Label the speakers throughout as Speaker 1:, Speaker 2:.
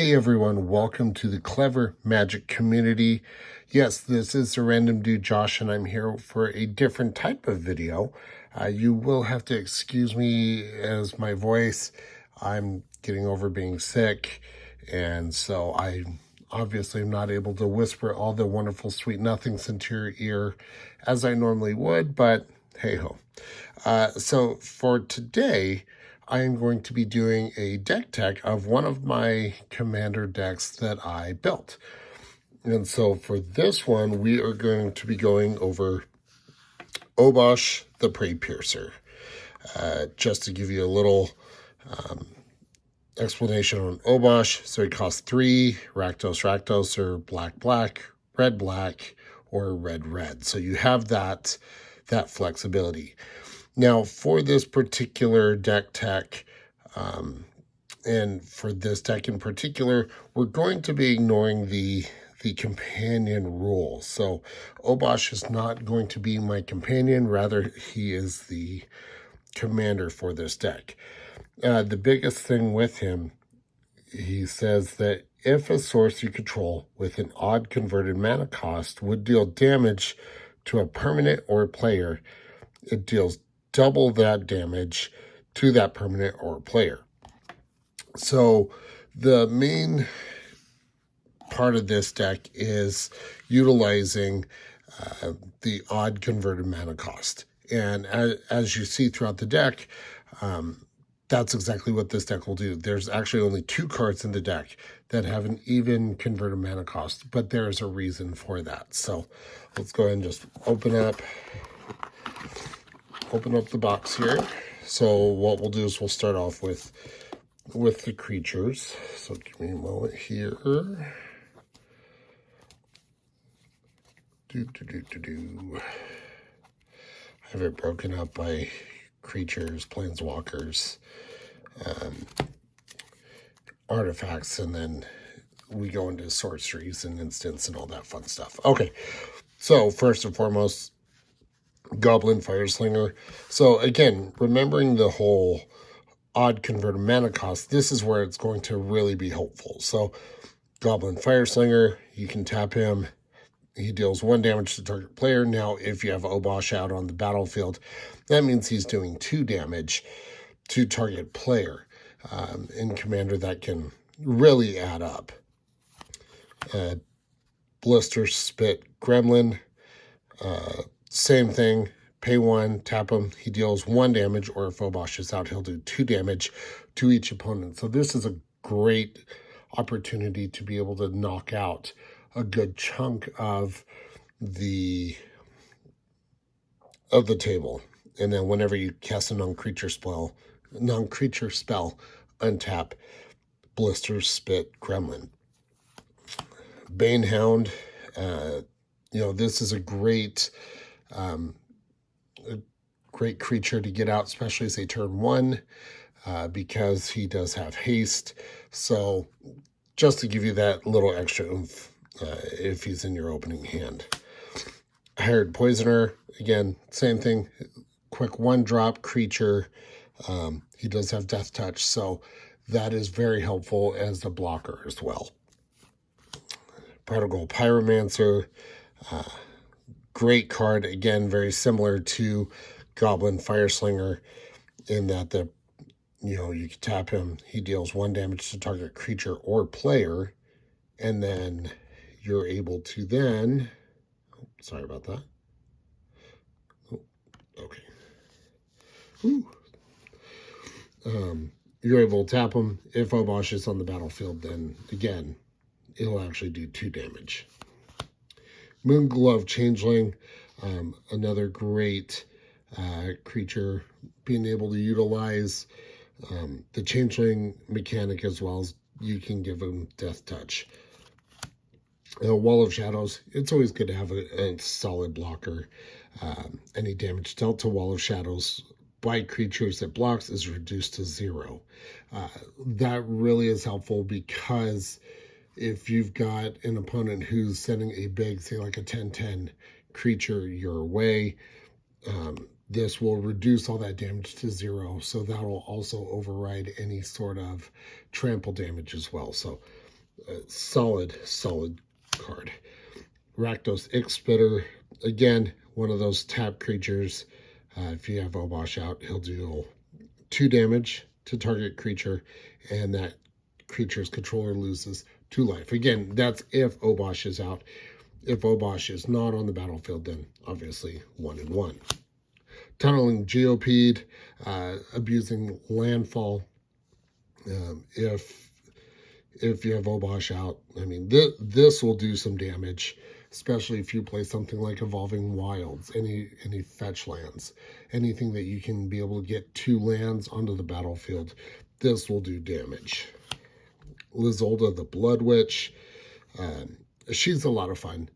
Speaker 1: Hey everyone, welcome to the Clever Magic community. Yes, this is the random dude Josh, and I'm here for a different type of video. You will have to excuse me as my voice. I'm getting over being sick, and so I obviously am not able to whisper all the wonderful sweet nothings into your ear as I normally would, but hey ho. So for today, I am going to be doing a deck tech of one of my commander decks that I built. And so for this one, we are going to be going over Obosh the Preypiercer. Just to give you a little explanation on Obosh. So he costs 3 Rakdos, or black, red, or red. So you have that flexibility. Now, for this particular deck tech, and for this deck in particular, we're going to be ignoring the companion rule. So Obosh is not going to be my companion. Rather, he is the commander for this deck. The biggest thing with him, he says that if a source you control with an odd converted mana cost would deal damage to a permanent or a player, it deals double that damage to that permanent or player. So the main part of this deck is utilizing the odd converted mana cost. And as you see throughout the deck, that's exactly what this deck will do. There's actually only 2 cards in the deck that have an even converted mana cost, but there's a reason for that. So let's go ahead and just open up the box here. So what we'll do is we'll start off with the creatures. So give me a moment here. I have it broken up by creatures, planeswalkers, artifacts, and then we go into sorceries and instants and all that fun stuff. Okay, so first and foremost, Goblin, Slinger. So again, remembering the whole odd converted mana cost, this is where it's going to really be helpful. So Goblin, Slinger, you can tap him. He deals 1 damage to target player. Now, if you have Obosh out on the battlefield, that means he's doing 2 damage to target player. In Commander, that can really add up. Blister, Spit, Gremlin. Same thing, pay 1, tap him, he deals 1 damage, or if Obosh is out, he'll do 2 damage to each opponent. So this is a great opportunity to be able to knock out a good chunk of the table. And then whenever you cast a non-creature spell, untap Blister, Spit, Gremlin. Banehound, this is a great creature to get out, especially as a turn 1, because he does have haste. So just to give you that little extra oomph if he's in your opening hand. Hired Poisoner, again, same thing, quick 1-drop creature. He does have Death Touch, so that is very helpful as the blocker as well. Prodigal Pyromancer, great card, again, very similar to Goblin, Slinger, in that you can tap him, he deals 1 damage to target creature or player, and then you're able to then, sorry about that. Okay. You're able to tap him. If Obosh is on the battlefield, then again, it'll actually do 2 damage. Moonglove Changeling, another great creature, being able to utilize the Changeling mechanic, as well as you can give him Death Touch. Wall of Shadows, it's always good to have a solid blocker. Any damage dealt to Wall of Shadows by creatures that blocks is reduced to 0. That really is helpful, because if you've got an opponent who's sending a big, say like a 10/10 creature your way, this will reduce all that damage to 0. So that will also override any sort of trample damage as well. So Solid card. Rakdos Ixpitter, again, one of those tap creatures. If you have Obosh out, he'll do 2 damage to target creature, and that creature's controller loses 2 life. Again, that's if Obosh is out. If Obosh is not on the battlefield, then obviously 1 and 1. Tunneling Geopede, abusing landfall. If you have Obosh out, I mean, this will do some damage, especially if you play something like Evolving Wilds, any fetch lands, anything that you can be able to get 2 lands onto the battlefield. This will do damage. Lizolda the Blood Witch, she's a lot of fun.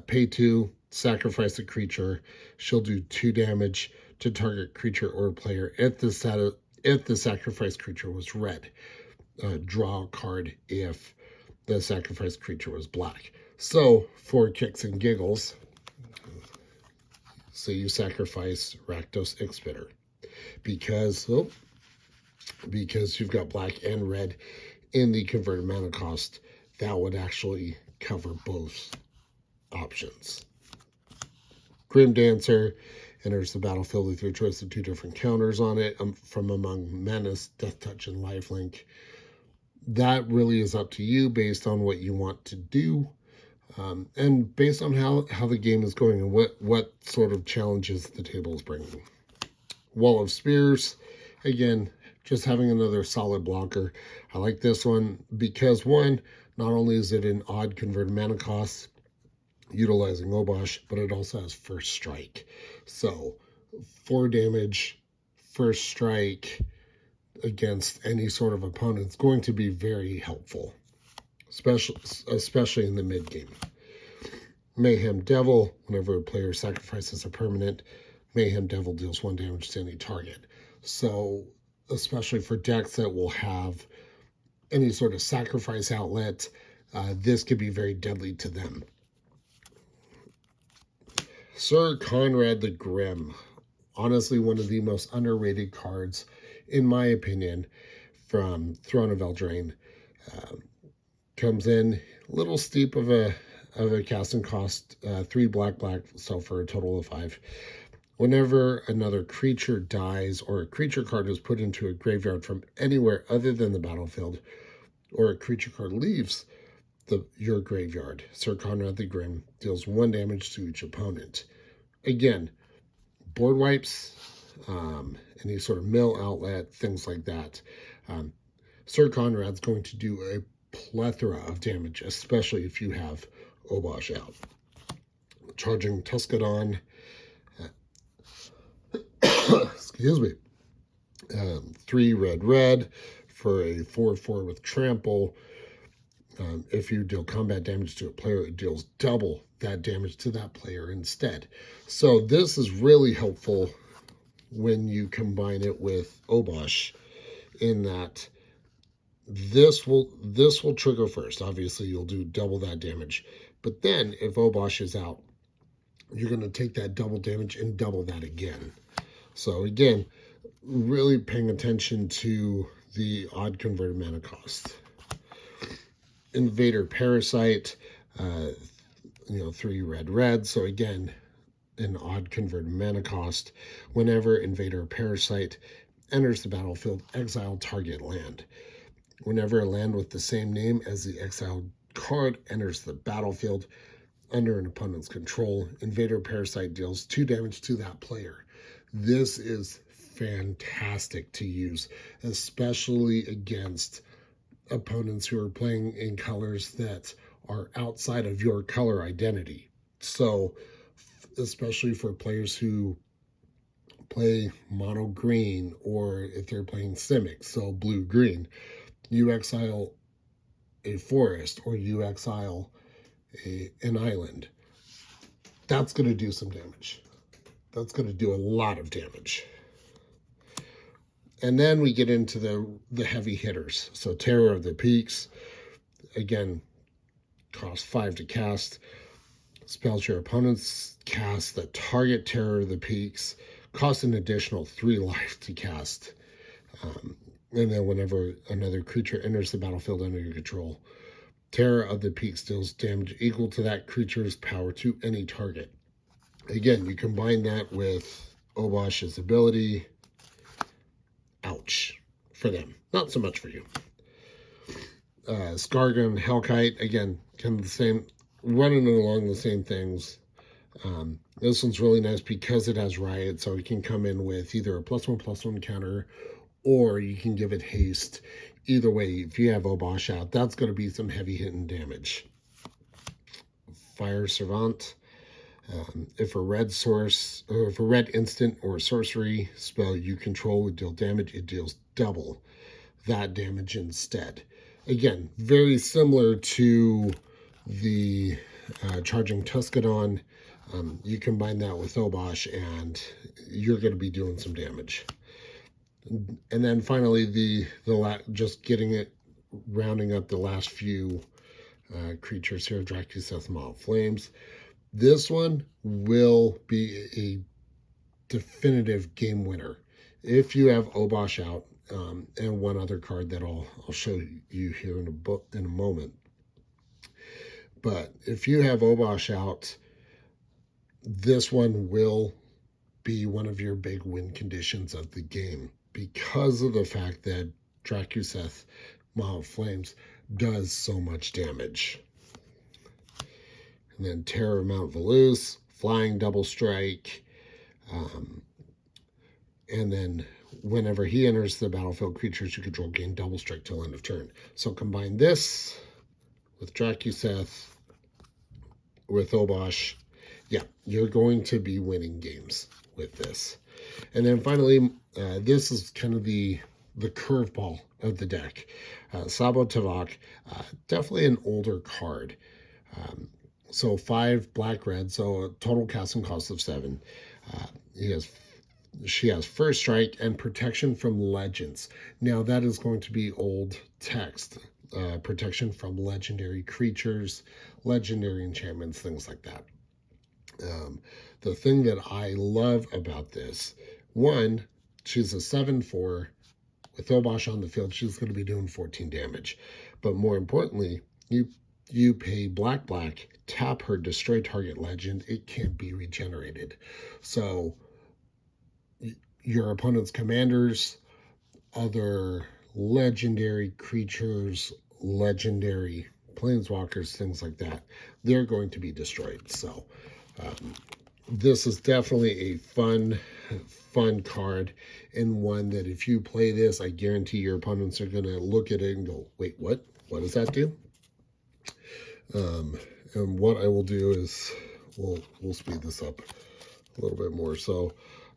Speaker 1: Pay 2, sacrifice a creature. She'll do 2 damage to target creature or player if the sacrificed creature was red. Draw a card if the sacrificed creature was black. So, for kicks and giggles, say you sacrifice Rakdos Ixpitter because you've got black and red in the converted mana cost, that would actually cover both options. Grim Dancer enters the battlefield with your choice of 2 different counters on it from among Menace, Death Touch, and Lifelink. That really is up to you based on what you want to do, and based on how the game is going and what sort of challenges the table is bringing. Wall of Spears, again, just having another solid blocker. I like this one because, one, not only is it an odd converted mana cost utilizing Obosh, but it also has first strike. So 4 damage, first strike against any sort of opponent is going to be very helpful, especially in the mid game. Mayhem Devil, whenever a player sacrifices a permanent, Mayhem Devil deals 1 damage to any target. So especially for decks that will have any sort of sacrifice outlet, this could be very deadly to them. Sir Conrad the Grim, honestly one of the most underrated cards, in my opinion, from Throne of Eldraine. Comes in a little steep of a casting cost, 3 black, so for a total of 5. Whenever another creature dies or a creature card is put into a graveyard from anywhere other than the battlefield, or a creature card leaves your graveyard, Sir Conrad the Grim deals 1 damage to each opponent. Again, board wipes, any sort of mill outlet, things like that. Sir Conrad's going to do a plethora of damage, especially if you have Obosh out. Charging Tuscadon, excuse me, 3 red for a 4/4 with trample. If you deal combat damage to a player, it deals double that damage to that player instead. So this is really helpful when you combine it with Obosh, in that this will trigger first. Obviously, you'll do double that damage. But then, if Obosh is out, you're going to take that double damage and double that again. So again, really paying attention to the odd converted mana cost. Invader Parasite, 3 red. So again, an odd converted mana cost. Whenever Invader Parasite enters the battlefield, exile target land. Whenever a land with the same name as the exiled card enters the battlefield under an opponent's control, Invader Parasite deals 2 damage to that player. This is fantastic to use, especially against opponents who are playing in colors that are outside of your color identity. So, especially for players who play mono green, or if they're playing Simic, so blue-green, you exile a forest or you exile an island. That's going to do some damage. That's going to do a lot of damage. And then we get into the heavy hitters. So Terror of the Peaks, again, costs 5 to cast. Spells your opponents cast that target Terror of the Peaks, cost an additional 3 life to cast. And then whenever another creature enters the battlefield under your control, Terror of the Peak deals damage equal to that creature's power to any target. Again, you combine that with Obosh's ability. Ouch. For them. Not so much for you. Skargan, Hellkite, again, kind of the same, running along the same things. This one's really nice because it has Riot, so it can come in with either a +1/+1 counter, or you can give it haste. Either way, if you have Obosh out, that's going to be some heavy hitting damage. Fire Servant. If a red instant or sorcery spell you control would deal damage, it deals double that damage instead. Again, very similar to the Charging Tuscadon. You combine that with Obosh and you're going to be doing some damage. And then finally, just getting it, rounding up the last few creatures here, Dracus, Maw of Flames. This one will be a definitive game winner. If you have Obosh out, and one other card that I'll show you here in a moment. But if you have Obosh out, this one will be one of your big win conditions of the game, because of the fact that Dracus, Maw of Flames does so much damage. And then Terror of Mount Veluz, Flying Double Strike, and then whenever he enters the battlefield, creatures you control gain double strike till end of turn. So combine this with Dracus, with Obosh. Yeah, you're going to be winning games with this. And then finally, this is kind of the curveball of the deck. Sabo Tavok, definitely an older card. So 5 black-red, so a total casting cost of 7. She has First Strike and Protection from Legends. Now that is going to be old text. Protection from legendary creatures, legendary enchantments, things like that. The thing that I love about this, one, she's a 7/4. With Obosh on the field, she's going to be doing 14 damage. But more importantly, you pay black, tap her, destroy target legend. It can't be regenerated. So your opponent's commanders, other legendary creatures, legendary planeswalkers, things like that, they're going to be destroyed. So this is definitely a fun card, and one that if you play this, I guarantee your opponents are going to look at it and go, wait, what does that do? And what I will do is we'll speed this up a little bit more. So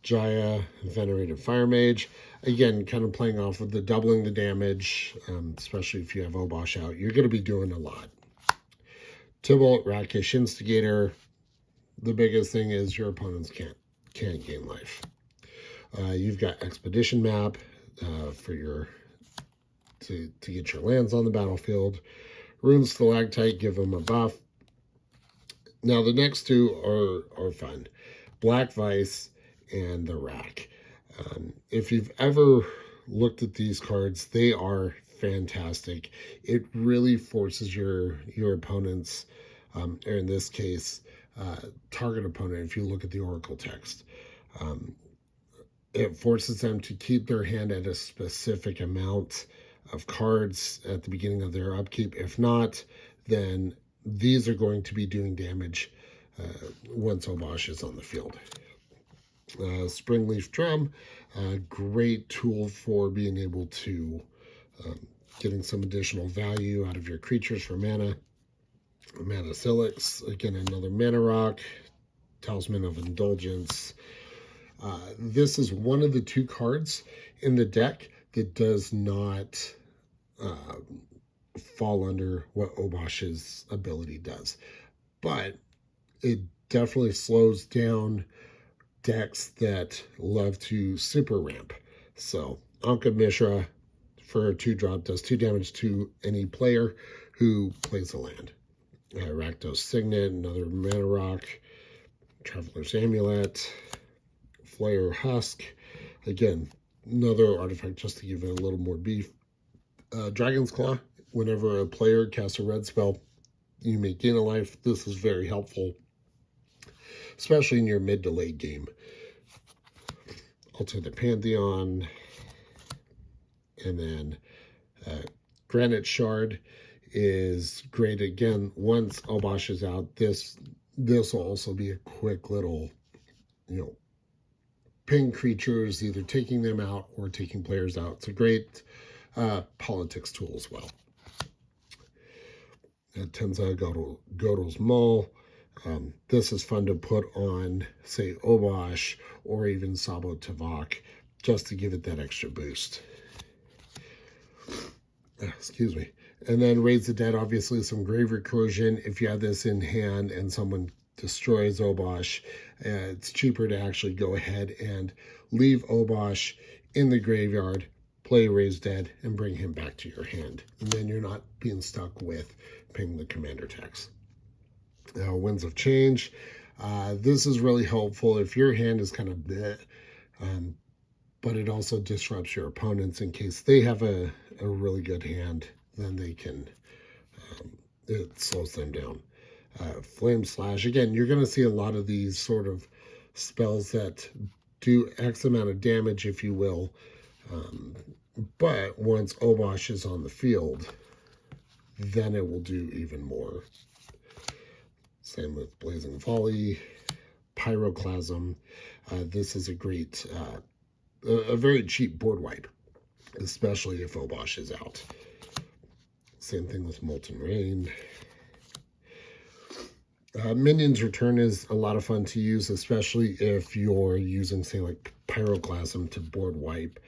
Speaker 1: Jaya, Venerated Fire Mage, again, kind of playing off of the doubling the damage, especially if you have Obosh out, you're going to be doing a lot. Tybalt, Rakish Instigator. The biggest thing is your opponents can't gain life. You've got Expedition Map for to get your lands on the battlefield. Rune Stalactite, give them a buff. Now the next two are fun. Black Vice and the Rack. If you've ever looked at these cards, they are fantastic. It really forces your opponents, or in this case, target opponent, if you look at the Oracle text, it forces them to keep their hand at a specific amount of cards at the beginning of their upkeep. If not, then these are going to be doing damage once Obosh is on the field. Springleaf Drum, great tool for being able to getting some additional value out of your creatures for mana. Mana Silix, again, another mana rock. Talisman of Indulgence. This is one of the 2 cards in the deck that does not fall under what Obosh's ability does. But it definitely slows down decks that love to super ramp. So Anka Mishra for a 2-drop does 2 damage to any player who plays a land. Rakdos Signet, another mana rock. Traveler's Amulet. Flare Husk, again, another artifact just to give it a little more beef. Dragon's Claw, whenever a player casts a red spell, you may gain a life. This is very helpful, especially in your mid to late game. Alter the Pantheon, and then Granite Shard is great. Again, once Obosh is out, this will also be a quick little, ping creatures, either taking them out or taking players out. It's a great politics tool as well. Tenza Godol's Maul. This is fun to put on, say, Obosh or even Sabo Tavok, just to give it that extra boost. Excuse me. And then Raise the Dead, obviously some grave recursion. If you have this in hand and someone destroys Obosh, it's cheaper to actually go ahead and leave Obosh in the graveyard, play Raise Dead, and bring him back to your hand. And then you're not being stuck with ping the commander text. Winds of Change. This is really helpful if your hand is kind of bleh, but it also disrupts your opponents in case they have a really good hand. Then they can, it slows them down. Flame Slash. Again, you're going to see a lot of these sort of spells that do X amount of damage, if you will. But once Obosh is on the field, then it will do even more. Same with Blazing Volley, Pyroclasm. This is a great, a very cheap board wipe, especially if Obosh is out. Same thing with Molten Rain. Minions Return is a lot of fun to use, especially if you're using, say, like Pyroclasm to board wipe.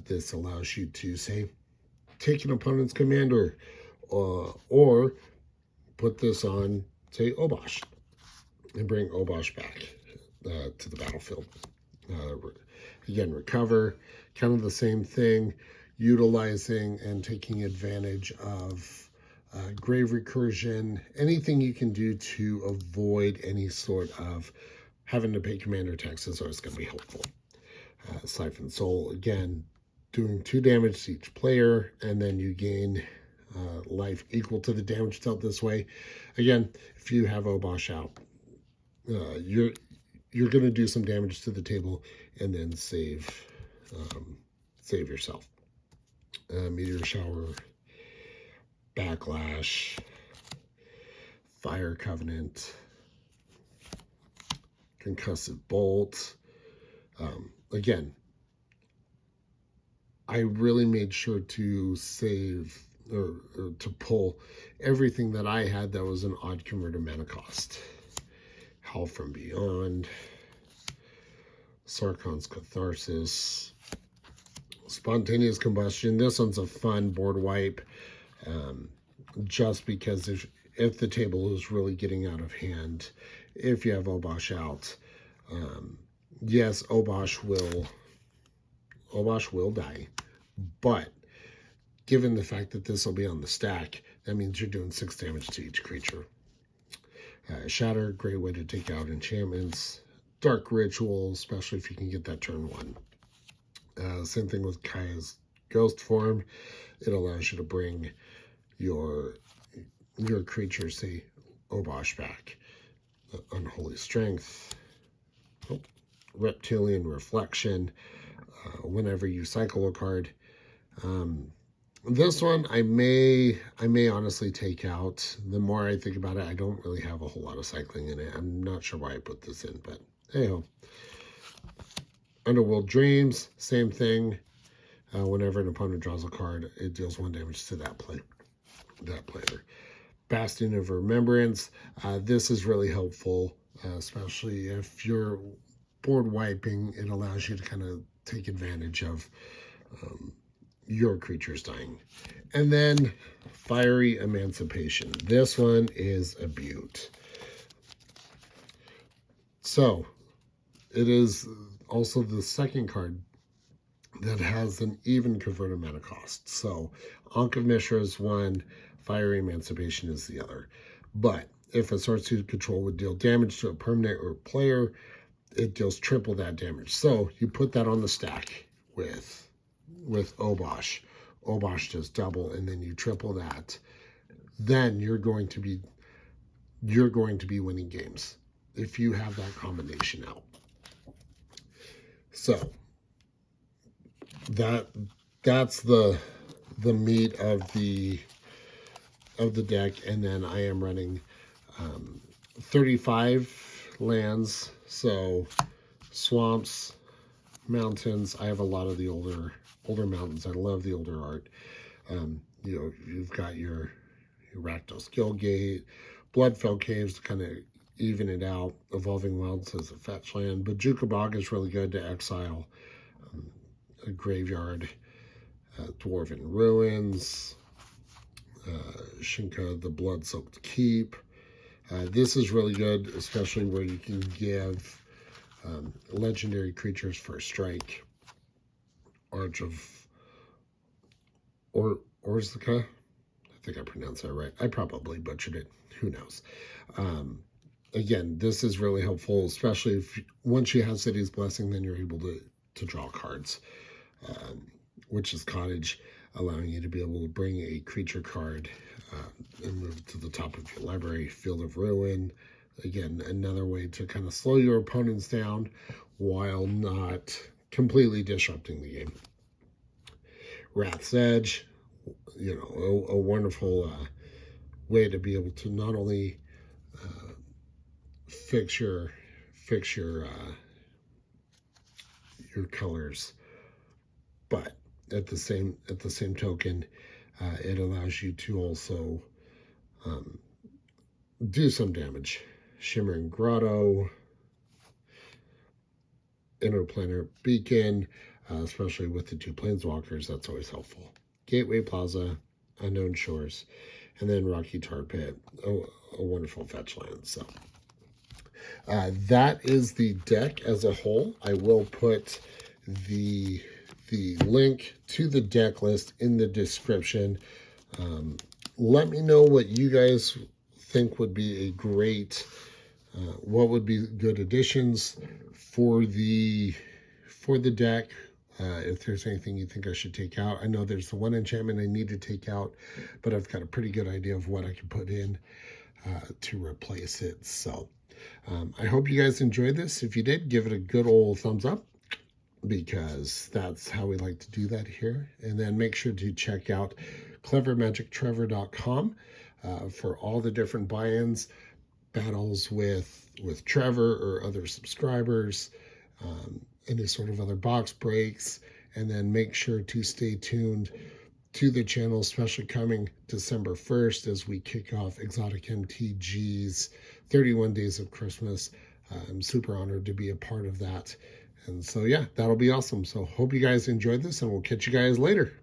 Speaker 1: This allows you to, say, take an opponent's commander, or put this on, say, Obosh, and bring Obosh back to the battlefield. Again, Recover, kind of the same thing, utilizing and taking advantage of grave recursion, anything you can do to avoid any sort of having to pay commander taxes is going to be helpful. Siphon Soul, again, doing 2 damage to each player, and then you gain life equal to the damage dealt this way. Again, if you have Obosh out, you're going to do some damage to the table and then save yourself. Meteor Shower, Backlash, Fire Covenant, Concussive Bolt. Again, I really made sure to save or to pull everything that I had that was an odd converted mana cost. Hell from Beyond, Sarkon's Catharsis, Spontaneous Combustion. This one's a fun board wipe, just because if the table is really getting out of hand, if you have Obosh out, yes, Obosh will die, but given the fact that this will be on the stack, that means you're doing 6 damage to each creature. Shatter, great way to take out enchantments. Dark Ritual, especially if you can get that turn 1. Same thing with Kaya's Ghost Form. It allows you to bring your creature, say, Obosh back. Unholy Strength. Reptilian Reflection. Whenever you cycle a card. This one I may honestly take out. The more I think about it, I don't really have a whole lot of cycling in it. I'm not sure why I put this in, but hey-ho. Underworld Dreams, same thing. Whenever an opponent draws a card, it deals 1 damage to that player. Bastion of Remembrance. This is really helpful, especially if you're board wiping. It allows you to kind of take advantage of your creatures dying. And then Fiery Emancipation. This one is a beaut. So it is also the second card that has an even converted mana cost. So Ankh of Mishra is one, Fiery Emancipation is the other. But if a sword suit control would deal damage to a permanent or player, it deals triple that damage. So you put that on the stack with Obosh Obosh does double, and then you triple that, then you're going to be winning games if you have that combination out. So that's the meat of the deck. And then I am running 35 lands, so swamps, mountains. I have a lot of the older mountains. I love the older art. You've got your Rakdos Gilgate, Bloodfell Caves to kind of even it out. Evolving Wilds as a fetch land. Bojuka Bog is really good to exile a graveyard. Dwarven Ruins, Shinka the Blood-Soaked Keep. This is really good, especially where you can give legendary creatures first strike. Arch of Orzka. I think I pronounced that right. I probably butchered it. Who knows? Again, this is really helpful, especially if once you have City's Blessing, then you're able to draw cards. Witch's Cottage, allowing you to be able to bring a creature card and move it to the top of your library. Field of Ruin, again, another way to kind of slow your opponents down while not completely disrupting the game. Wrath's Edge, a wonderful way to be able to not only fix your colors, but at the same token, it allows you to also do some damage. Shimmering Grotto, Interplanar Beacon, especially with the 2 Planeswalkers, that's always helpful. Gateway Plaza, Unknown Shores, and then Rocky Tar Pit, a wonderful fetch land. So that is the deck as a whole. I will put the link to the deck list in the description. Let me know what you guys think would be a great, what would be good additions for the deck. If there's anything you think I should take out. I know there's the one enchantment I need to take out, but I've got a pretty good idea of what I can put in to replace it. So I hope you guys enjoyed this. If you did, give it a good old thumbs up, because that's how we like to do that here. And then make sure to check out clevermagictrevor.com for all the different buy-ins, battles with Trevor or other subscribers, any sort of other box breaks. And then make sure to stay tuned to the channel, especially coming December 1st as we kick off Exotic MTG's 31 Days of Christmas. I'm super honored to be a part of that. And so, yeah, that'll be awesome. So hope you guys enjoyed this, and we'll catch you guys later.